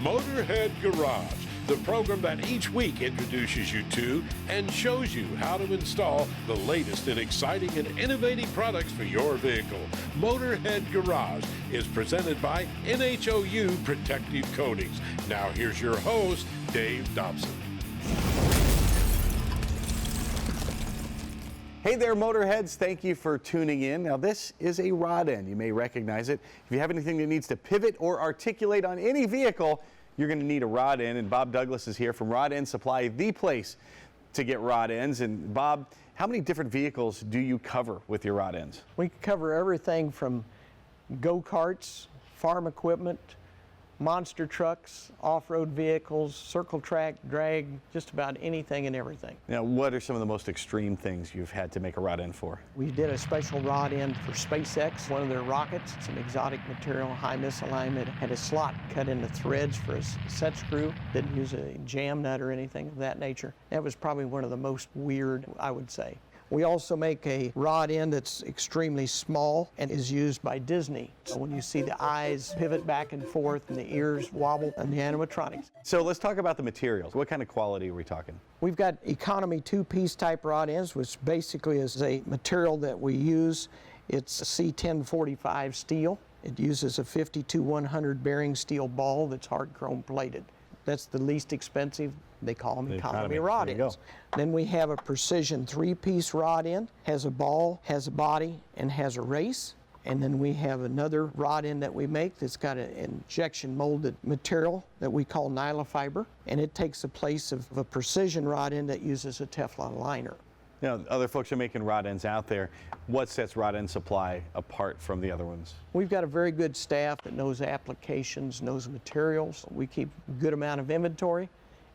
Motorhead Garage, the program that each week introduces you to and shows you how to install the latest in exciting and innovative products for your vehicle. Motorhead Garage is presented by NHOU Protective Coatings. Now here's your host, Dave Dobson. Hey there, Motorheads. Thank you for tuning in. Now, this is a rod end. You may recognize it. If you have anything that needs to pivot or articulate on any vehicle, you're going to need a rod end. And Bob Douglas is here from Rod End Supply, the place to get rod ends. And Bob, how many different vehicles do you cover with your rod ends? We cover everything from go-karts, farm equipment, monster trucks, off-road vehicles, circle track, drag, just about anything and everything. Now, what are some of the most extreme things you've had to make a rod end for? We did a special rod end for SpaceX, one of their rockets. It's an exotic material, high misalignment, had a slot cut into threads for a set screw, didn't use a jam nut or anything of that nature. That was probably one of the most weird, I would say. We also make a rod end that's extremely small and is used by Disney. So when you see the eyes pivot back and forth and the ears wobble and the animatronics. So let's talk about the materials. What kind of quality are we talking? We've got economy two-piece type rod ends, which basically is a material that we use. It's a C1045 steel. It uses a 52-100 bearing steel ball that's hard chrome plated. That's the least expensive. They call them economy rod ends. Then we have a precision three-piece rod end, has a ball, has a body, and has a race. And then we have another rod end that we make that's got an injection molded material that we call nylofiber, and it takes the place of a precision rod end that uses a Teflon liner. Now, other folks are making rod ends out there. What sets Rod End Supply apart from the other ones? We've got a very good staff that knows applications, knows materials. We keep a good amount of inventory,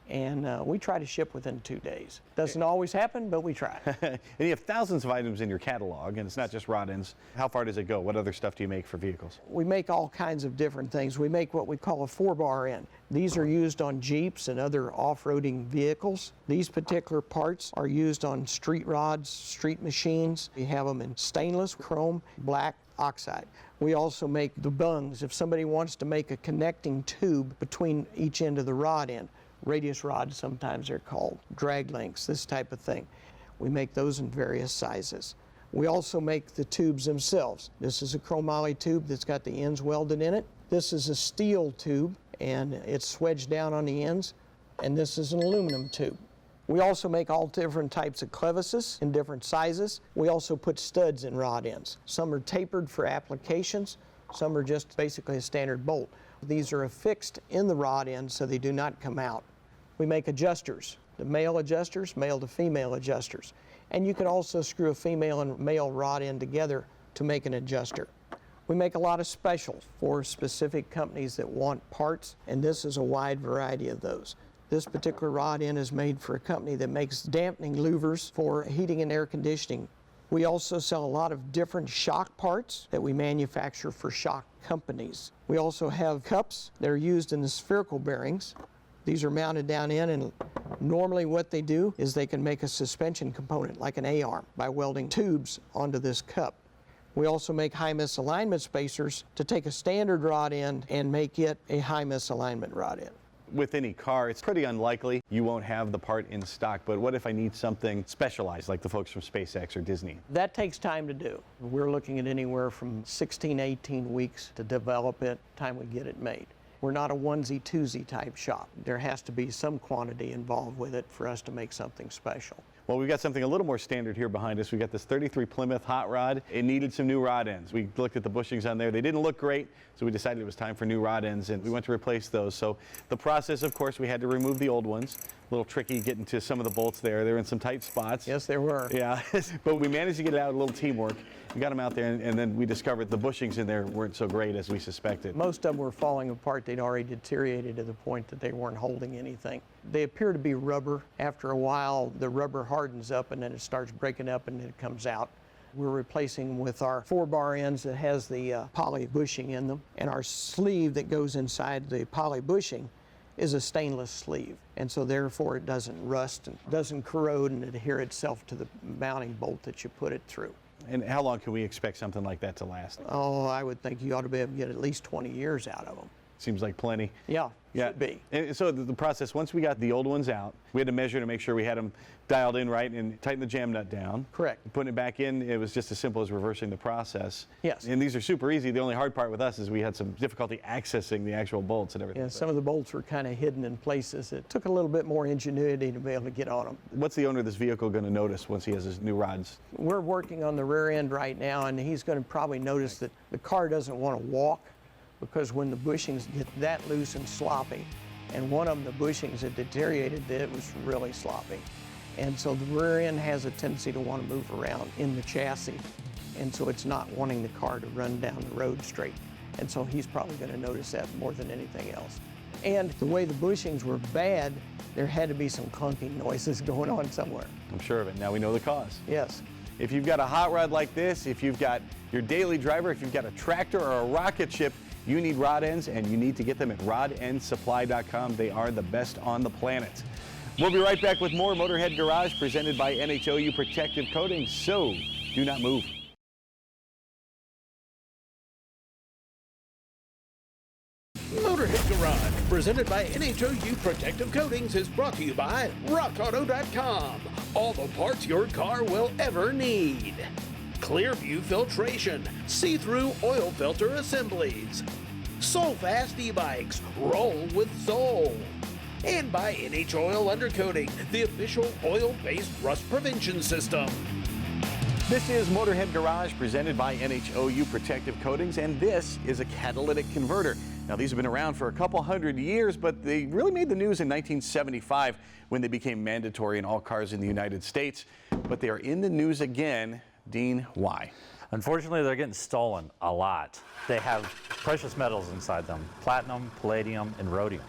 and we try to ship within 2 days. Doesn't always happen, but we try. And you have thousands of items in your catalog, and it's not just rod ends. How far does it go? What other stuff do you make for vehicles? We make all kinds of different things. We make what we call a 4-bar end. These are used on Jeeps and other off-roading vehicles. These particular parts are used on street rods, street machines. We have them in stainless, chrome, black, oxide. We also make the bungs. If somebody wants to make a connecting tube between each end of the rod end, radius rods sometimes they're called, drag links, this type of thing. We make those in various sizes. We also make the tubes themselves. This is a chromoly tube that's got the ends welded in it. This is a steel tube and it's swedged down on the ends. And this is an aluminum tube. We also make all different types of clevises in different sizes. We also put studs in rod ends. Some are tapered for applications, some are just basically a standard bolt. These are affixed in the rod end so they do not come out. We make adjusters, the male adjusters, male to female adjusters. And you can also screw a female and male rod end together to make an adjuster. We make a lot of specials for specific companies that want parts, and this is a wide variety of those. This particular rod end is made for a company that makes dampening louvers for heating and air conditioning. We also sell a lot of different shock parts that we manufacture for shock companies. We also have cups that are used in the spherical bearings. These are mounted down in, and normally what they do is they can make a suspension component like an A-arm by welding tubes onto this cup. We also make high misalignment spacers to take a standard rod end and make it a high misalignment rod end. With any car, it's pretty unlikely you won't have the part in stock, but what if I need something specialized like the folks from SpaceX or Disney? That takes time to do. We're looking at anywhere from 16, 18 weeks to develop it, time we get it made. We're not a onesie-twosie type shop. There has to be some quantity involved with it for us to make something special. Well, we've got something a little more standard here behind us. We've got this 33 Plymouth hot rod. It needed some new rod ends. We looked at the bushings on there. They didn't look great, so we decided it was time for new rod ends, and we went to replace those. So the process, of course, we had to remove the old ones. A little tricky getting to some of the bolts there. They were in some tight spots. Yes, they were. Yeah, but we managed to get it out, a little teamwork. We got them out there, and then we discovered the bushings in there weren't so great as we suspected. Most of them were falling apart. They'd already deteriorated to the point that they weren't holding anything. They appear to be rubber. After a while, the rubber hardens up, and then it starts breaking up, and then it comes out. We're replacing them with our 4-bar ends that has the poly bushing in them, and our sleeve that goes inside the poly bushing is a stainless sleeve, and so therefore it doesn't rust and doesn't corrode and adhere itself to the mounting bolt that you put it through. And how long can we expect something like that to last? Oh, I would think you ought to be able to get at least 20 years out of them. Seems like plenty. Yeah. Yeah. Should be. And so the process, once we got the old ones out, we had to measure to make sure we had them dialed in right and tighten the jam nut down. Correct. Putting it back in, it was just as simple as reversing the process. Yes. And these are super easy. The only hard part with us is we had some difficulty accessing the actual bolts and everything. Yeah, some of the bolts were kind of hidden in places. It took a little bit more ingenuity to be able to get on them. What's the owner of this vehicle going to notice once he has his new rods? We're working on the rear end right now, and he's going to probably notice that the car doesn't want to walk, because when the bushings get that loose and sloppy, and one of them, the bushings had deteriorated, that it was really sloppy. And so the rear end has a tendency to want to move around in the chassis, and so it's not wanting the car to run down the road straight. And so he's probably going to notice that more than anything else. And the way the bushings were bad, there had to be some clunking noises going on somewhere. I'm sure of it. Now we know the cause. Yes. If you've got a hot rod like this, if you've got your daily driver, if you've got a tractor or a rocket ship, you need rod ends, and you need to get them at rodendsupply.com. They are the best on the planet. We'll be right back with more Motorhead Garage presented by NHOU Protective Coatings, so do not move. Motorhead Garage, presented by NHOU Protective Coatings, is brought to you by RockAuto.com. All the parts your car will ever need. Clearview Filtration, see-through oil filter assemblies. Soul Fast e-bikes, roll with soul. And by NH Oil Undercoating, the official oil-based rust prevention system. This is Motorhead Garage presented by NHOU Protective Coatings, and this is a catalytic converter. Now, these have been around for a couple hundred years, but they really made the news in 1975 when they became mandatory in all cars in the United States. But they are in the news again. Dean, why? Unfortunately, they're getting stolen a lot. They have precious metals inside them: platinum, palladium, and rhodium.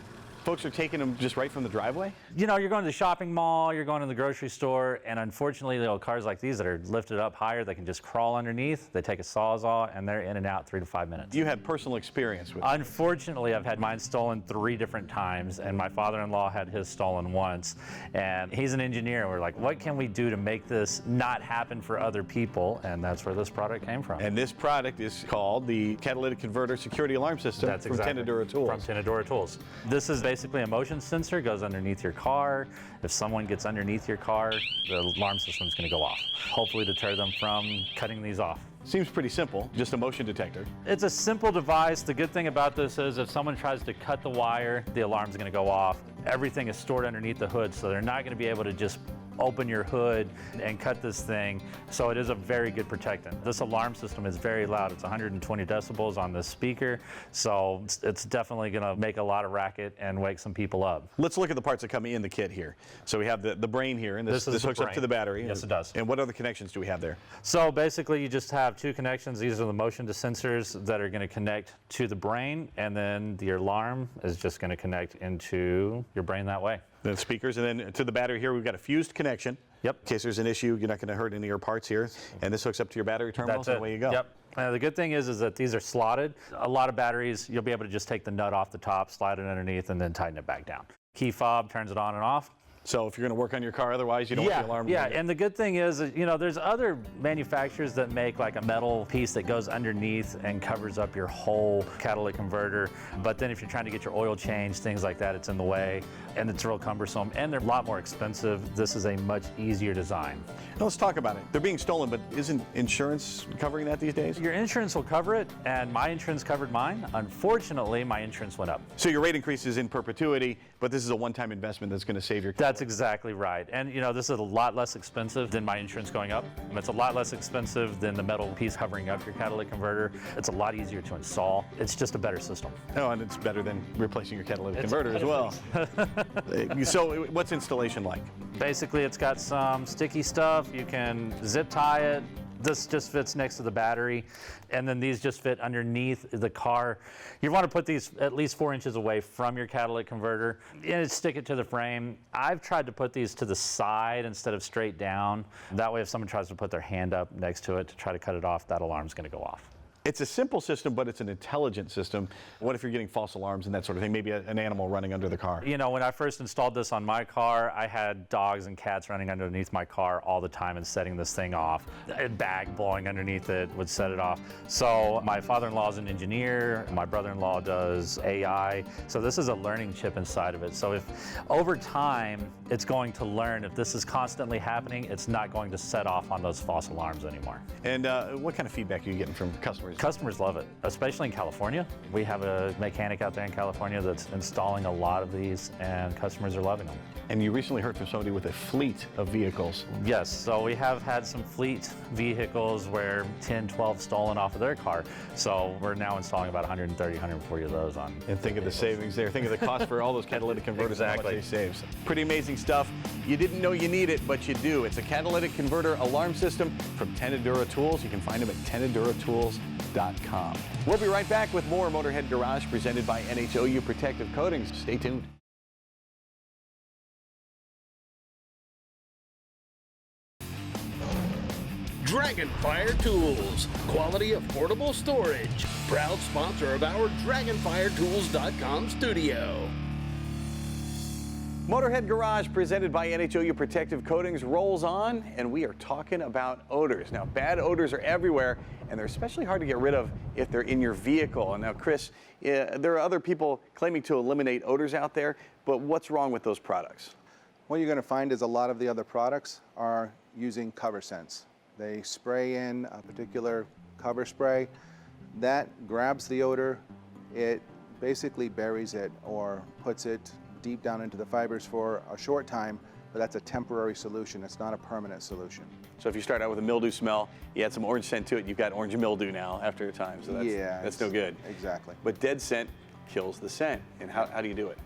Folks are taking them just right from the driveway? You know, you're going to the shopping mall, you're going to the grocery store, and unfortunately, cars like these that are lifted up higher, they can just crawl underneath. They take a Sawzall, and they're in and out 3 to 5 minutes. You had personal experience with it. Unfortunately, I've had mine stolen 3 different times, and my father-in-law had his stolen once. And he's an engineer. We're like, what can we do to make this not happen for other people? And that's where this product came from. And this product is called the Catalytic Converter Security Alarm System from Tenedura Tools. From Tenedura Tools. This is basically a motion sensor, goes underneath your car. If someone gets underneath your car, the alarm system is going to go off. Hopefully deter them from cutting these off. Seems pretty simple, just a motion detector. It's a simple device. The good thing about this is if someone tries to cut the wire, the alarm's going to go off. Everything is stored underneath the hood, so they're not going to be able to just open your hood and cut this thing. So it is a very good protectant. This alarm system is very loud. It's 120 decibels on this speaker, so it's definitely going to make a lot of racket and wake some people up. Let's look at the parts that come in the kit here. So we have the brain here, and this hooks up to the battery. Yes, it does. And what other connections do we have there? So basically, you just have 2 connections. These are the motion sensors that are going to connect to the brain, and then the alarm is just going to connect into your brain that way. The speakers, and then to the battery here, we've got a fused connection. Yep. In case there's an issue, you're not going to hurt any of your parts here. And this hooks up to your battery terminals, and away you go. Yep. The good thing is that these are slotted. A lot of batteries, you'll be able to just take the nut off the top, slide it underneath, and then tighten it back down. Key fob turns it on and off. So if you're going to work on your car, otherwise you don't want the alarm. Yeah, and the good thing is, there's other manufacturers that make like a metal piece that goes underneath and covers up your whole catalytic converter. But then if you're trying to get your oil changed, things like that, it's in the way, and it's real cumbersome, and they're a lot more expensive. This is a much easier design. Now let's talk about it. They're being stolen, but isn't insurance covering that these days? Your insurance will cover it, and my insurance covered mine. Unfortunately, my insurance went up. So your rate increase is in perpetuity, but this is a one-time investment that's going to save your car. That's exactly right. And this is a lot less expensive than my insurance going up. It's a lot less expensive than the metal piece covering up your catalytic converter. It's a lot easier to install. It's just a better system. Oh, and it's better than replacing your catalytic converter as well. So what's installation like? Basically, it's got some sticky stuff. You can zip tie it. This just fits next to the battery, and then these just fit underneath the car. You want to put these at least 4 inches away from your catalytic converter and stick it to the frame. I've tried to put these to the side instead of straight down. That way, if someone tries to put their hand up next to it to try to cut it off, that alarm's going to go off. It's a simple system, but it's an intelligent system. What if you're getting false alarms and that sort of thing? Maybe an animal running under the car. You know, when I first installed this on my car, I had dogs and cats running underneath my car all the time and setting this thing off. A bag blowing underneath it would set it off. So my father-in-law is an engineer. My brother-in-law does AI. So this is a learning chip inside of it. So if over time it's going to learn, if this is constantly happening, it's not going to set off on those false alarms anymore. And what kind of feedback are you getting from customers? Customers love it, especially in California. We have a mechanic out there in California that's installing a lot of these, and customers are loving them. And you recently heard from somebody with a fleet of vehicles. Yes, so we have had some fleet vehicles where 10, 12 stolen off of their car. So we're now installing about 130, 140 of those on. And think of the savings there. Think of the cost for all those catalytic converters. Exactly. And how much they save. Pretty amazing stuff. You didn't know you need it, but you do. It's a catalytic converter alarm system from Tenadura Tools. You can find them at tenaduratools.com. We'll be right back with more Motorhead Garage presented by NHOU Protective Coatings. Stay tuned. Dragonfire Tools, quality affordable storage. Proud sponsor of our DragonfireTools.com studio. Motorhead Garage presented by NHOU Protective Coatings rolls on, and we are talking about odors. Now, bad odors are everywhere, and they're especially hard to get rid of if they're in your vehicle. And now, Chris, there are other people claiming to eliminate odors out there, but what's wrong with those products? What you're going to find is a lot of the other products are using cover scents. They spray in a particular cover spray that grabs the odor, it basically buries it or puts it deep down into the fibers for a short time, but that's a temporary solution. It's not a permanent solution. So if you start out with a mildew smell, you add some orange scent to it, you've got orange mildew now after a time, so that's no good. Exactly. But dead scent kills the scent, and how do you do it?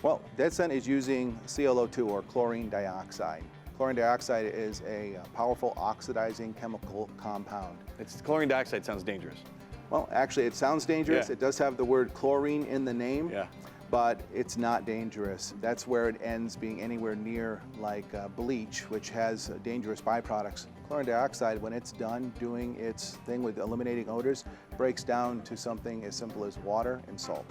Well, dead scent is using ClO2 or chlorine dioxide. Chlorine dioxide is a powerful oxidizing chemical compound. Chlorine dioxide sounds dangerous. Well, actually, it sounds dangerous. Yeah. It does have the word chlorine in the name, Yeah. but it's not dangerous. That's where it ends being anywhere near like bleach, which has dangerous byproducts. Chlorine dioxide, when it's done doing its thing with eliminating odors, breaks down to something as simple as water and salt.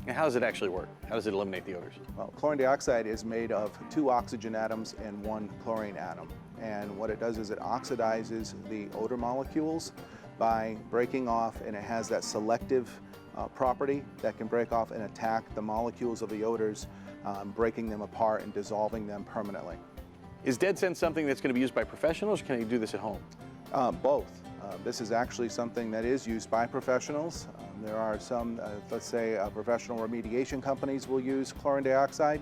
And how does it actually work? How does it eliminate the odors? Well, chlorine dioxide is made of 2 oxygen atoms and 1 chlorine atom. And what it does is it oxidizes the odor molecules by breaking off, and it has that selective property that can break off and attack the molecules of the odors, breaking them apart and dissolving them permanently. Is dead scent something that's going to be used by professionals, or can you do this at home? Both. This is actually something that is used by professionals. There are some, let's say, professional remediation companies will use chlorine dioxide,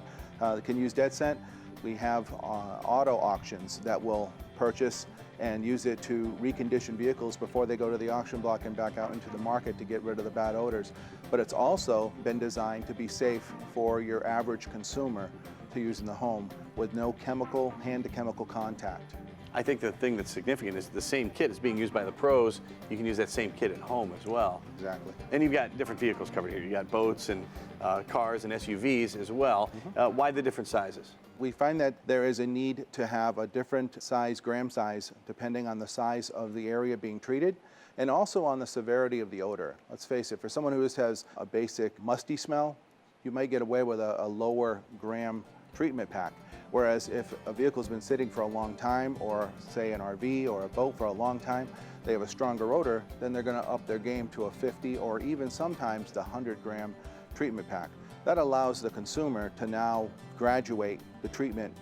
can use dead scent. We have auto auctions that will purchase and use it to recondition vehicles before they go to the auction block and back out into the market to get rid of the bad odors. But it's also been designed to be safe for your average consumer to use in the home with no chemical, hand-to-chemical contact. I think the thing that's significant is the same kit is being used by the pros. You can use that same kit at home as well. Exactly. And you've got different vehicles covered here. You've got boats and cars and SUVs as well. Why the different sizes? We find that there is a need to have a different size, gram size, depending on the size of the area being treated, and also on the severity of the odor. Let's face it, for someone who just has a basic musty smell, you might get away with a lower gram treatment pack. Whereas if a vehicle's been sitting for a long time, or say an RV or a boat for a long time, they have a stronger odor, then they're going to up their game to a 50 or even sometimes the 100 gram treatment pack. That allows the consumer to now graduate the treatment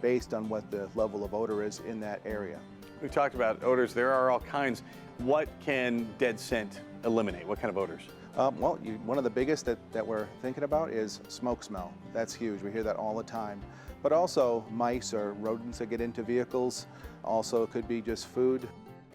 based on what the level of odor is in that area. We talked about odors. There are all kinds. What can dead scent eliminate? What kind of odors? Well, one of the biggest that we're thinking about is smoke smell. That's huge. We hear that all the time. But also mice or rodents that get into vehicles. Also, it could be just food.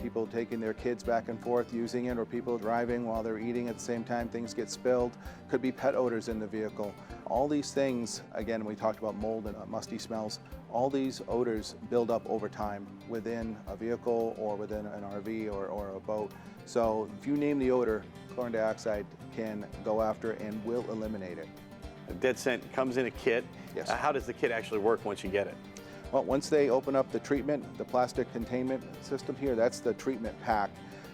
People taking their kids back and forth using it, or people driving while they're eating at the same time, things get spilled. Could be pet odors in the vehicle. All these things, again, we talked about mold and musty smells, all these odors build up over time within a vehicle or within an RV or a boat. So if you name the odor, chlorine dioxide can go after and will eliminate it. Dead scent comes in a kit. Yes. How does the kit actually work once you get it? Well, once they open up the treatment, the plastic containment system here, that's the treatment pack.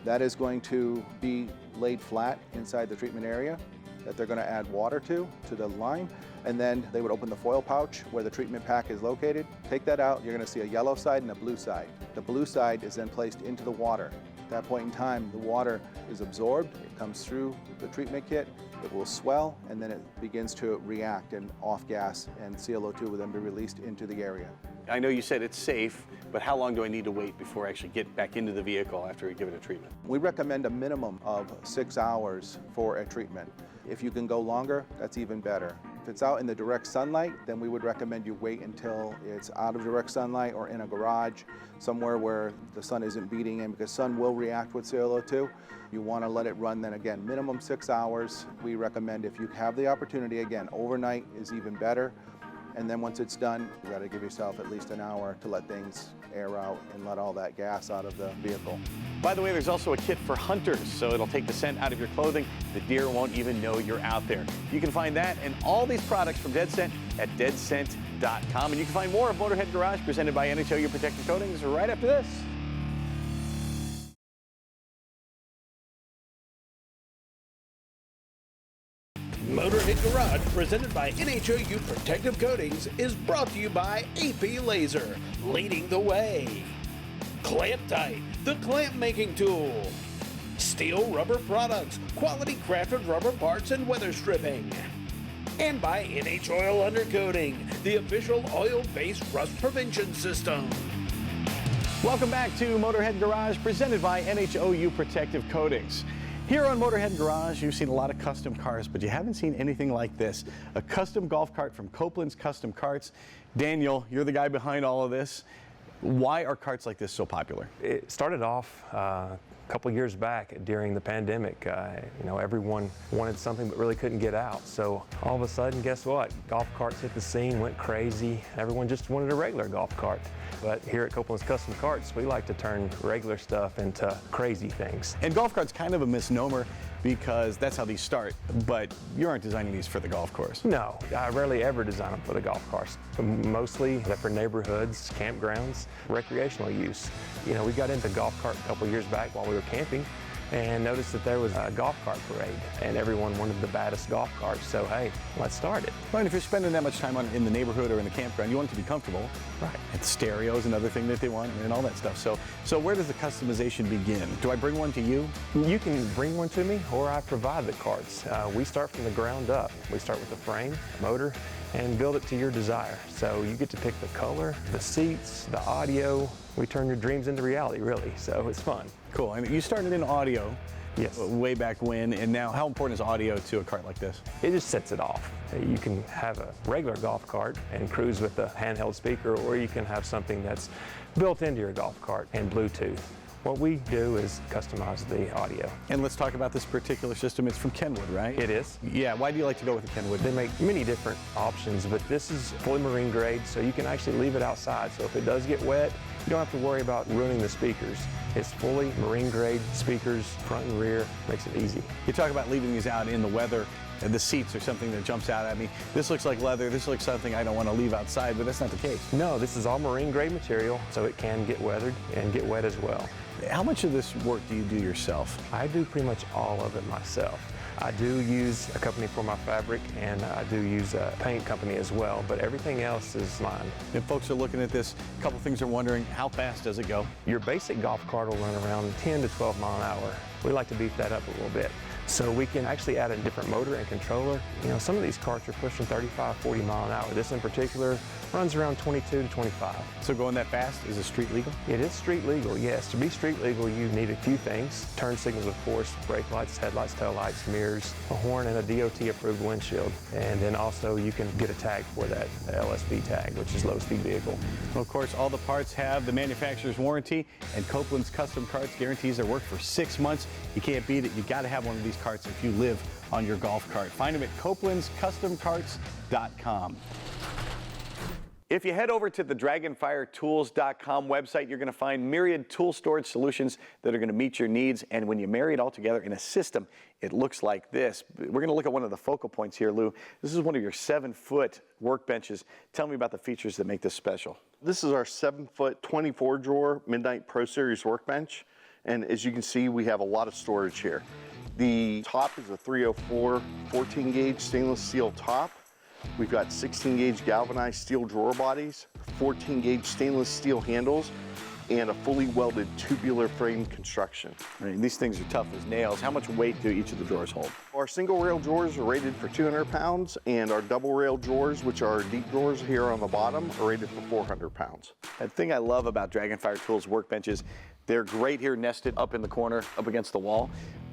That is going to be laid flat inside the treatment area that they're going to add water to the line, and then they would open the foil pouch where the treatment pack is located. Take that out, you're going to see a yellow side and a blue side. The blue side is then placed into the water. At that point in time, the water is absorbed, it comes through the treatment kit, it will swell, and then it begins to react and off gas, and CO2 will then be released into the area. I know you said it's safe, but how long do I need to wait before I actually get back into the vehicle after we give it a treatment? We recommend a minimum of 6 hours for a treatment. If you can go longer, that's even better. If it's out in the direct sunlight, then we would recommend you wait until it's out of direct sunlight or in a garage, somewhere where the sun isn't beating in, because sun will react with CO2. You want to let it run then again, minimum 6 hours. We recommend, if you have the opportunity, again, overnight is even better. And then once it's done, you got to give yourself at least an hour to let things air out and let all that gas out of the vehicle. By the way, there's also a kit for hunters, so it'll take the scent out of your clothing. The deer won't even know you're out there. You can find that and all these products from Dead Scent at deadscent.com. And you can find more of Motorhead Garage presented by NHOU Protective Coatings right after this. Motorhead Garage, presented by NHOU Protective Coatings, is brought to you by AP Laser, leading the way. Clamp Tight, the clamp making tool. Steel Rubber Products, quality crafted rubber parts and weather stripping. And by NH Oil Undercoating, the official oil-based rust prevention system. Welcome back to Motorhead Garage presented by NHOU Protective Coatings. Here on Motorhead Garage, you've seen a lot of custom cars, but you haven't seen anything like this. A custom golf cart from Copeland's Custom Carts. Daniel, you're the guy behind all of this. Why are carts like this so popular? It started off a couple years back during the pandemic. Everyone wanted something but really couldn't get out. So all of a sudden, guess what? Golf carts hit the scene, went crazy. Everyone just wanted a regular golf cart. But here at Copeland's Custom Carts, we like to turn regular stuff into crazy things. And golf cart's kind of a misnomer because that's how these start, but you aren't designing these for the golf course. No, I rarely ever design them for the golf course. Mostly they're for neighborhoods, campgrounds, recreational use. We got into golf cart a couple years back while we were camping and noticed that there was a golf cart parade and everyone wanted the baddest golf cart. So hey, let's start it. Well, and if you're spending that much time in the neighborhood or in the campground, you want it to be comfortable. Right. And stereo is another thing that they want and all that stuff. So where does the customization begin? Do I bring one to you? You can bring one to me or I provide the carts. We start from the ground up. We start with the frame, motor, and build it to your desire. So you get to pick the color, the seats, the audio. We turn your dreams into reality, really, so it's fun. Cool, and you started in audio. Yes. Way back when, and now how important is audio to a cart like this? It just sets it off. You can have a regular golf cart and cruise with a handheld speaker, or you can have something that's built into your golf cart and Bluetooth. What we do is customize the audio. And let's talk about this particular system. It's from Kenwood, right? It is. Yeah, why do you like to go with the Kenwood? They make many different options, but this is fully marine grade, so you can actually leave it outside. So if it does get wet, you don't have to worry about ruining the speakers. It's fully marine grade speakers, front and rear, makes it easy. You talk about leaving these out in the weather, and the seats are something that jumps out at me. This looks like leather, this looks something I don't want to leave outside, but that's not the case. No, this is all marine grade material, so it can get weathered and get wet as well. How much of this work do you do yourself? I do pretty much all of it myself. I do use a company for my fabric, and I do use a paint company as well, but everything else is mine. If folks are looking at this, a couple things are wondering, how fast does it go? Your basic golf cart will run around 10 to 12 mile an hour. We like to beef that up a little bit. So we can actually add a different motor and controller. Some of these carts are pushing 35, 40 mile an hour. This in particular runs around 22 to 25. So going that fast, is it street legal? It is street legal, yes. To be street legal, you need a few things. Turn signals, of course, brake lights, headlights, tail lights, mirrors, a horn, and a DOT-approved windshield. And then also you can get a tag for that, the LSV tag, which is low-speed vehicle. Well, of course, all the parts have the manufacturer's warranty, and Copeland's Custom Carts guarantees their work for 6 months. You can't beat it. You got to have one of these carts if you live on your golf cart. Find them at copelandscustomcarts.com. If you head over to the dragonfiretools.com website, you're going to find myriad tool storage solutions that are going to meet your needs. And when you marry it all together in a system, it looks like this. We're going to look at one of the focal points here, Lou. This is one of your 7-foot workbenches. Tell me about the features that make this special. This is our 7-foot 24-drawer Midnight Pro Series workbench. And as you can see, we have a lot of storage here. The top is a 304 14 gauge stainless steel top. We've got 16 gauge galvanized steel drawer bodies, 14 gauge stainless steel handles, and a fully welded tubular frame construction. I mean, these things are tough as nails. How much weight do each of the drawers hold? Our single rail drawers are rated for 200 pounds, and our double rail drawers, which are deep drawers here on the bottom, are rated for 400 pounds. The thing I love about Dragonfire Tools workbenches, they're great here nested up in the corner, up against the wall.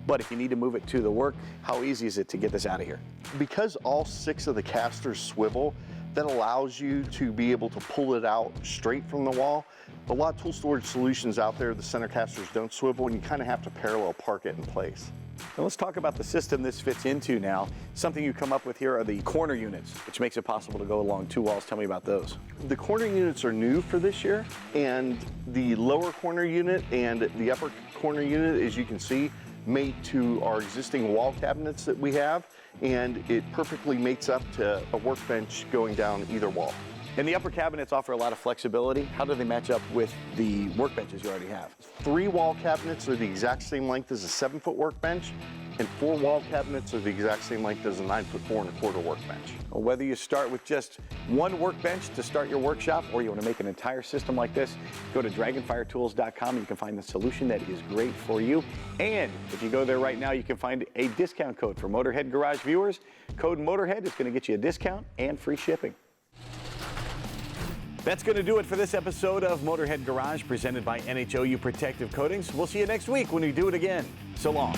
But if you need to move it to the work, how easy is it to get this out of here? Because all 6 of the casters swivel, that allows you to be able to pull it out straight from the wall. A lot of tool storage solutions out there, the center casters don't swivel, and you kind of have to parallel park it in place. Now let's talk about the system this fits into now. Something you come up with here are the corner units, which makes it possible to go along 2 walls. Tell me about those. The corner units are new for this year, and the lower corner unit and the upper corner unit, as you can see, mate to our existing wall cabinets that we have, and it perfectly mates up to a workbench going down either wall. And the upper cabinets offer a lot of flexibility. How do they match up with the workbenches you already have? 3 wall cabinets are the exact same length as a 7-foot workbench, and 4 wall cabinets are the exact same length as a 9-foot 4 1/4 workbench. Well, whether you start with just one workbench to start your workshop, or you want to make an entire system like this, go to dragonfiretools.com and you can find the solution that is great for you. And if you go there right now, you can find a discount code for Motorhead Garage viewers. Code Motorhead is going to get you a discount and free shipping. That's going to do it for this episode of Motorhead Garage, presented by NHOU Protective Coatings. We'll see you next week when we do it again. So long.